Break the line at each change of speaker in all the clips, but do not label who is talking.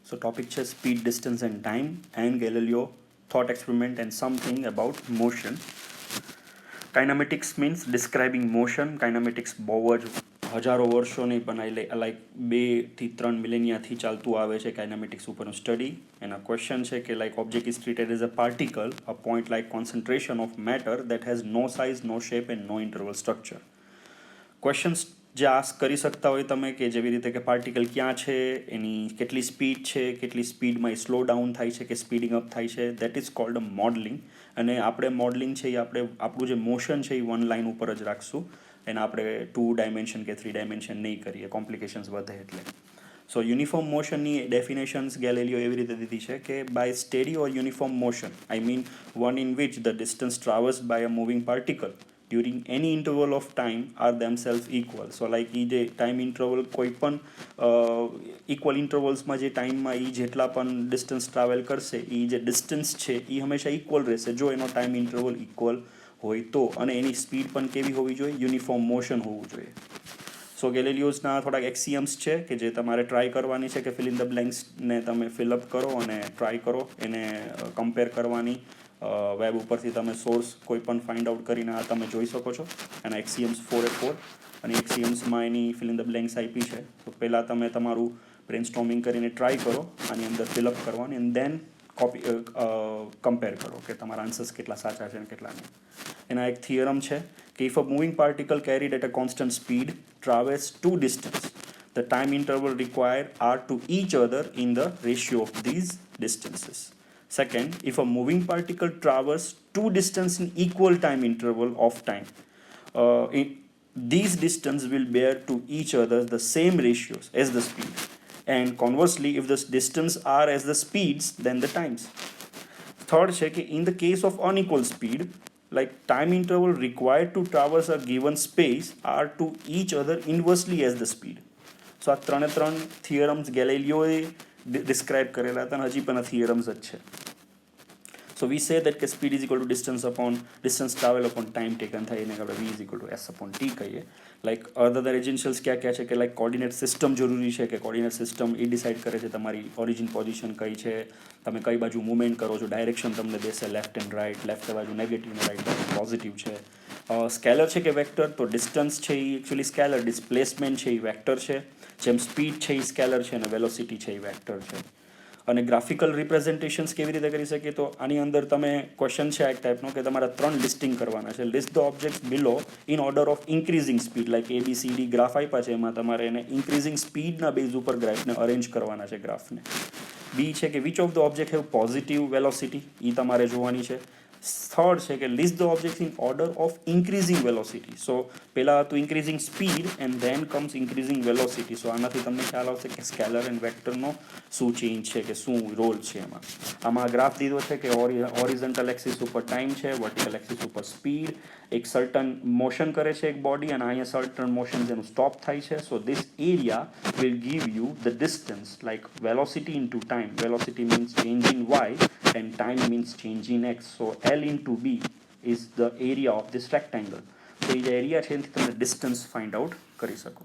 So topic છે speed, distance and time and Galileo thought experiment and something about motion. Kinematics means describing motion. Kinematics બહુ જ હજારો વર્ષો નહીં પણ લાઈક 2 થી 3 મિલેનિયાથી ચાલતું આવે છે કાઇનેમેટિક્સ ઉપરનું સ્ટડી. એના ક્વેશ્ચન છે કે like object is treated as a particle, a point like concentration of matter that has no size, no shape and no interval structure. Questions જે આસ્ક કરી શકતા હોય તમે કે જેવી રીતે કે પાર્ટિકલ ક્યાં છે, એની કેટલી સ્પીડ છે, કેટલી સ્પીડમાં એ સ્લો ડાઉન થાય છે કે સ્પીડિંગ અપ થાય છે, that is called a modelling. અને આપણે મોડલિંગ છે એ આપણું જે મોશન છે એ 1 લાઇન ઉપર જ રાખશું, એને આપણે 2 ડાયમેન્શન કે 3 ડાયમેન્શન નહીં કરીએ, કોમ્પ્લિકેશન્સ વધે એટલે. સો યુનિફોર્મ મોશનની ડેફિનેશન્સ ગેલેલિયો એવી રીતે દીધી છે કે by steady or uniform motion, I mean one in which the distance traverse by a moving particle during any interval of time are themselves equal. So like એ જે time interval કોઈ પણ equal ઇન્ટરવલ્સમાં જે ટાઈમમાં એ જેટલા પણ ડિસ્ટન્સ ટ્રાવેલ કરશે એ જે distance છે એ હંમેશા ઇક્વલ રહેશે જો એનો ટાઈમ ઇન્ટરવલ ઇક્વલ હોય તો, અને એની સ્પીડ પણ કેવી હોવી જોઈએ, યુનિફોર્મ મોશન હોવું જોઈએ. સો ગેલેલિયોઝના થોડાક એક્સિયમ્સ છે કે જે તમારે ટ્રાય કરવાની છે કે ફિલ ઇન ધ બ્લેન્ક્સને તમે ફિલઅપ કરો અને ટ્રાય કરો એને કમ્પેર કરવાની. વેબ ઉપરથી તમે સોર્સ કોઈ પણ ફાઇન્ડ આઉટ કરીને આ તમે જોઈ શકો છો. એના એક્સિયમ્સ 4 અને એક્સિયમ્સમાં એની ફિલ ઇન ધ બ્લેન્ક્સ આપી છે. તો પહેલાં તમે તમારું બ્રેનસ્ટોર્મિંગ કરીને ટ્રાય કરો આની અંદર ફિલઅપ કરવાની, એન્ડ દેન કમ્પેર કરો કે તમારા આન્સર્સ કેટલા સાચા છે અને કેટલા નહીં. એના એક થિયરમ છે કે if a moving particle carried at a constant speed travels to distance, the time interval required are to each other in the ratio of these distances. Second, if a moving particle traverses two distance in equal time interval of time, these distance will bear to each other the same ratios as the speed. And conversely, if the distance are as the speeds, then the times. Third છે કે in the case of unequal speed, like time interval required to traverse a given space are to each other inversely as the speed. સો આ 3 થિયરમ્સ ગેલેલિયોએ describe કરેલા હતા અને હજી પણ આ થિયરમ્સ જ છે. સો વી સે દેટ કે speed is equal to distance travel upon time taken થાય, એને આપણે V is equal to S upon T કહીએ. લાઈક અધર એજન્શિયલ્સ ક્યાં છે કે લાઈક કોર્ડિનેટ સિસ્ટમ જરૂરી છે કે કોર્ડિનેટ સિસ્ટમ એ ડિસાઇડ કરે છે તમારી ઓરિજિન પોઝિશન કઈ છે, તમે કઈ બાજુ મૂવમેન્ટ કરો છો, ડાયરેક્શન તમને દેશે લેફ્ટ એન્ડ રાઇટ, લેફ્ટ બાજુ નેગેટિવ ને રાઇટ બાજુ પોઝિટિવ છે. સ્કેલર છે કે વેક્ટર, તો ડિસ્ટન્સ છે એ એકચ્યુઅલી સ્કેલર, ડિસ્પ્લેસમેન્ટ છે એ વેક્ટર છે, જેમ સ્પીડ છે એ સ્કેલર છે અને વેલોસિટી છે એ વેક્ટર છે. અને ગ્રાફિકલ રિપ્રેઝન્ટેશન્સ કેવી રીતે કરી શકીએ, તો આની અંદર તમે ક્વેશ્ચન છે એક ટાઈપનો કે તમારા 3 લિસ્ટિંગ કરવાના છે. List the objects below in order of increasing speed, like ABCD graph આપ્યા છે, એમાં તમારે એને ઇન્ક્રીઝિંગ સ્પીડના બેઝ ઉપર ગ્રાફને અરેન્જ કરવાના છે ગ્રાફને. બી છે કે which of the object have positive velocity, એ તમારે જોવાની છે. થર્ડ છે કે list the object in order of increasing velocity. So પહેલાં હતું increasing speed and then comes increasing velocity. So આનાથી તમને ખ્યાલ આવશે કે સ્કેલર એન્ડ વેક્ટરનો શું ચેન્જ છે કે શું રોલ છે એમાં. આમાં ગ્રાફ દીધો છે કે હોરિઝોન્ટલ એક્સિસ ઉપર ટાઈમ છે, વર્ટિકલ એક્સિસ ઉપર સ્પીડ, એક સર્ટન મોશન કરે છે એક બોડી અને અહીંયા સર્ટન મોશન જેનું સ્ટોપ થાય છે. So this area will give you the distance like velocity into time. Velocity means change in Y and time means change in x. So L into B is the area of this rectangle. So A area છે એનાથી તમે distance find out કરી શકો.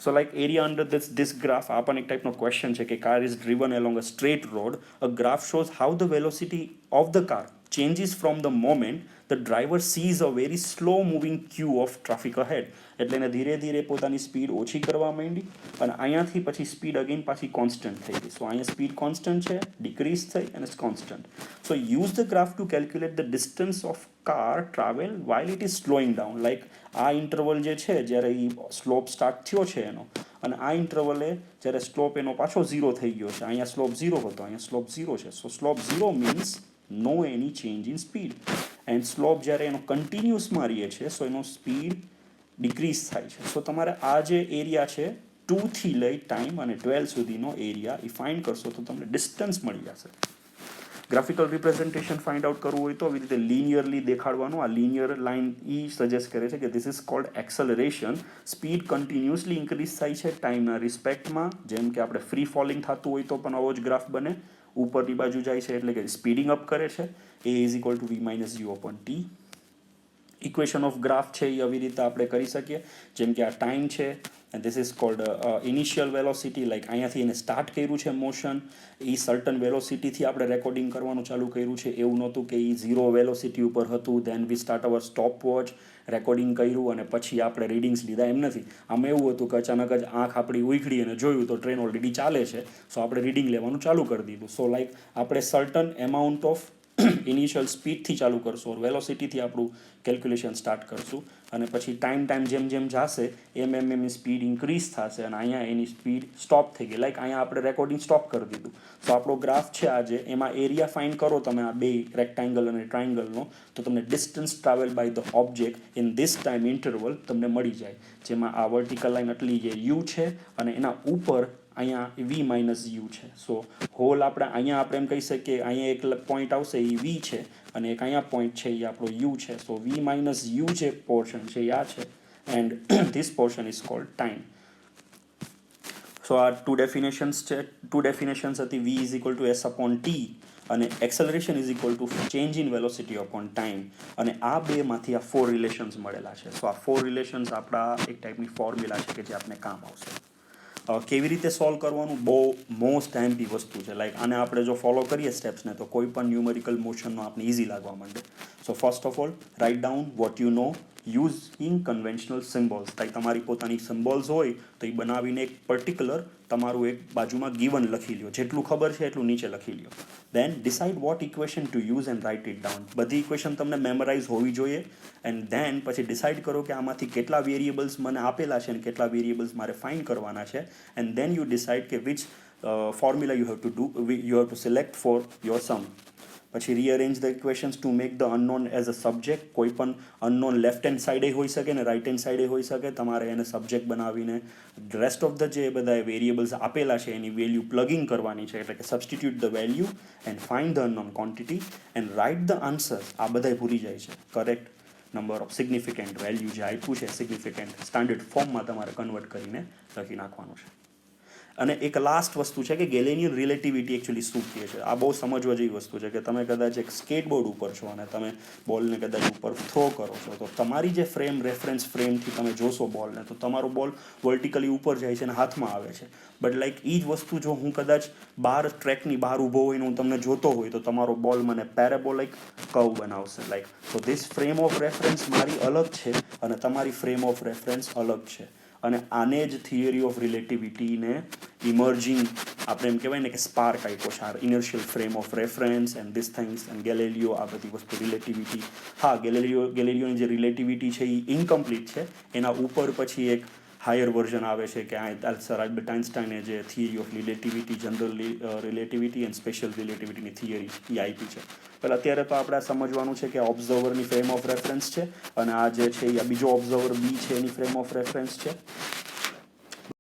સો like area under this graph, આ પણ એક ટાઈપનો question છે કે car is driven along a straight road. A graph shows how the velocity of the car changes from the moment the driver sees a very slow moving queue of traffic ahead. એટલે એને ધીરે ધીરે પોતાની speed ઓછી કરવા માંડી અને અહીંયાથી પછી સ્પીડ અગેન પાછી કોન્સ્ટન્ટ થઈ ગઈ. સો અહીંયા સ્પીડ કોન્સ્ટન્ટ છે, ડિક્રીઝ થઈ અને constant. So use the graph to calculate the distance of car travel while it is slowing down. Like આ ઇન્ટરવલ જે છે જ્યારે એ સ્લોપ સ્ટાર્ટ થયો છે એનો, અને આ ઇન્ટરવલે જ્યારે સ્લોપ એનો પાછો 0 થઈ ગયો છે, અહીંયા સ્લોપ 0 હતો, અહીંયા સ્લોપ 0 છે. So slope 0 means no any change in speed. And slope જ્યારે એનો કન્ટિન્યુઅસમાં રહીએ છે સો એનો સ્પીડ ડિક્રીઝ થાય છે. સો તમારે આ જે એરિયા છે 2 થી લઈ ટાઈમ અને 12 સુધીનો એરિયા એ ફાઇન્ડ કરશો તો તમને ડિસ્ટન્સ મળી જશે. ગ્રાફિકલ રિપ્રેઝન્ટેશન ફાઇન્ડ આઉટ કરવું હોય તો આવી રીતે લિનિયરલી દેખાડવાનું. આ લિનિયર લાઇન એ સજેસ્ટ કરે છે કે this is called acceleration. Speed continuously increase થાય છે ટાઈમના રિસ્પેક્ટમાં. જેમ કે આપણે ફ્રી ફોલિંગ થતું હોય તો પણ આવો જ ગ્રાફ બને. ઉપરની બાજુ જાય છે એટલે કે સ્પીડિંગ અપ કરે છે. A is equal two V minus U upon T. Equation of graph છે એ આવી રીતે આપણે કરી શકીએ, જેમ કે આ ટાઈમ છે and this is called initial velocity, like અહીંયાથી એને સ્ટાર્ટ કર્યું છે મોશન, એ સર્ટન વેલોસિટીથી આપણે રેકોર્ડિંગ કરવાનું ચાલુ કર્યું છે. એવું નહોતું કે એ ઝીરો વેલોસિટી ઉપર હતું, then we start our stop watch, recording કર્યું અને પછી આપણે રીડિંગ્સ લીધા, એમ નથી. આમાં એવું હતું કે અચાનક જ આંખ આપણી ઉઘડી અને જોયું તો ટ્રેન ઓલરેડી ચાલે છે, સો આપણે રીડિંગ લેવાનું ચાલુ કરી દીધું. સો લાઈક આપણે સર્ટન એમાઉન્ટ ઓફ ઇનિશિયલ સ્પીડથી ચાલુ કરશું, વેલોસિટીથી આપણું કેલ્ક્યુલેશન સ્ટાર્ટ કરશું, અને પછી ટાઈમ જેમ જેમ જશે એમ એની સ્પીડ ઇન્ક્રીઝ થશે, અને અહીંયા એની સ્પીડ સ્ટોપ થઈ ગઈ, લાઈક અહીંયા આપણે રેકોર્ડિંગ સ્ટોપ કરી દીધું. તો આપણો ગ્રાફ છે આજે, એમાં એરિયા ફાઇન્ડ કરો તમે આ બે રેક્ટેંગલ અને ટ્રાયંગલનો, તો તમને distance travel by the object in this time interval તમને મળી જાય, જેમાં આ વર્ટિકલ લાઈન આટલી જે યુ છે અને એના ઉપર અહીંયા વી માઇનસ યુ છે. સો હોલ અહીંયા આપણે એમ કહી શકીએ, અહીંયા એક પોઈન્ટ આવશે એ વી છે, અને એક અહીંયા પોઈન્ટ છે એ આપણો યુ છે. સો વી માઇનસ યુ જે પોર્શન છે એ આ છે, and this portion is called time. So આ ટુ ડેફિનેશન્સ હતી. V is equal to S upon t અને acceleration is equal to change in velocity upon time, અને આ બેમાંથી આ 4 રિલેશન્સ મળેલા છે. સો આ 4 રિલેશન્સ આપણા એક ટાઈપની ફોર્મ્યુલા છે કે જે આપણે કામ આવશે. કેવી રીતે સોલ્વ કરવાનું, બહુ મોસ્ટ એમ્પી વસ્તુ છે. લાઈક આને આપણે જો ફોલો કરીએ સ્ટેપ્સને તો કોઈ પણ ન્યુમેરિકલ મોશનનો આપણે ઇઝી લાગવા માંડે. So first of all write down what you know using conventional symbols. Like તમારી પોતાની સિમ્બોલ્સ હોય તો એ બનાવીને એક પર્ટિક્યુલર તમારું એક બાજુમાં ગીવન લખી લ્યો, જેટલું ખબર છે એટલું નીચે લખી લ્યો. Then decide what equation to use and write it down. બધી ઇક્વેશન તમને મેમરાઇઝ હોવી જોઈએ, એન્ડ દેન પછી ડિસાઇડ કરો કે આમાંથી કેટલા વેરિયેબલ્સ મને આપેલા છે અને કેટલા વેરિયેબલ્સ મારે ફાઇન્ડ કરવાના છે, એન્ડ દેન યુ ડિસાઇડ કે which formula you have to select for your sum. પછી rearrange the equations to make the unknown as a subject. કોઈ પણ અનનોન લેફ્ટ હેન્ડ સાઇડે હોઈ શકે ને રાઇટ હેન્ડ સાઇડે હોઈ શકે, તમારે એને સબ્જેક્ટ બનાવીને રેસ્ટ ઓફ ધ જે બધા વેરિયેબલ્સ આપેલા છે એની વેલ્યુ પ્લગિંગ કરવાની છે, એટલે કે substitute the value and find the unknown quantity and write the answer. આ બધાય ભૂલી જાય છે. Correct number of significant value જે આપ્યું છે સિગ્નિફિકન્ટ સ્ટાન્ડર્ડ ફોર્મમાં તમારે કન્વર્ટ કરીને લખી નાખવાનું છે. અને એક લાસ્ટ વસ્તુ છે કે ગેલેલિયન રિલેટિવિટી એકચ્યુઅલી શું કહે છે. આ બહુ સમજવા જેવી વસ્તુ છે કે તમે કદાચ એક સ્કેટબોર્ડ ઉપર છો અને તમે બોલને કદાચ ઉપર થ્રો કરો છો, તો તમારી જે રેફરન્સ ફ્રેમથી તમે જોશો બોલને, તો તમારો બોલ વર્ટિકલી ઉપર જાય છે અને હાથમાં આવે છે. બટ લાઈક એ જ વસ્તુ જો હું કદાચ બહાર ટ્રેકની બહાર ઊભો હોઈને હું તમને જોતો હોય તો તમારો બોલ મને પેરેબોલિક કર્વ બનાવશે. Like so this frame of reference મારી અલગ છે અને તમારી ફ્રેમ ઓફ રેફરન્સ અલગ છે, અને આને જ થિયરી ઓફ રિલેટિવિટીને ઇમર્જિંગ આપણે એમ કહેવાય ને કે સ્પાર્ક આપ્યો છે, inertial frame of reference and this things and Galileo, આ બધી વસ્તુ રિલેટિવિટી. હા, ગેલેલિયોની જે રિલેટિવિટી છે એ ઇનકમ્પ્લીટ છે, એના ઉપર પછી એક હાયર વર્ઝન આવે છે કે સર આલ્બર્ટ આઇન્સ્ટાઈને જે theory of relativity, general relativity and special રિલેટિવિટીની થિયરી એ આપી છે. પણ અત્યારે તો આપણે સમજવાનું છે કે ઓબ્ઝર્વરની ફ્રેમ ઓફ રેફરન્સ છે, અને આ જે છે એ બીજો ઓબ્ઝર્વર બી છે એની ફ્રેમ ઓફ રેફરન્સ છે,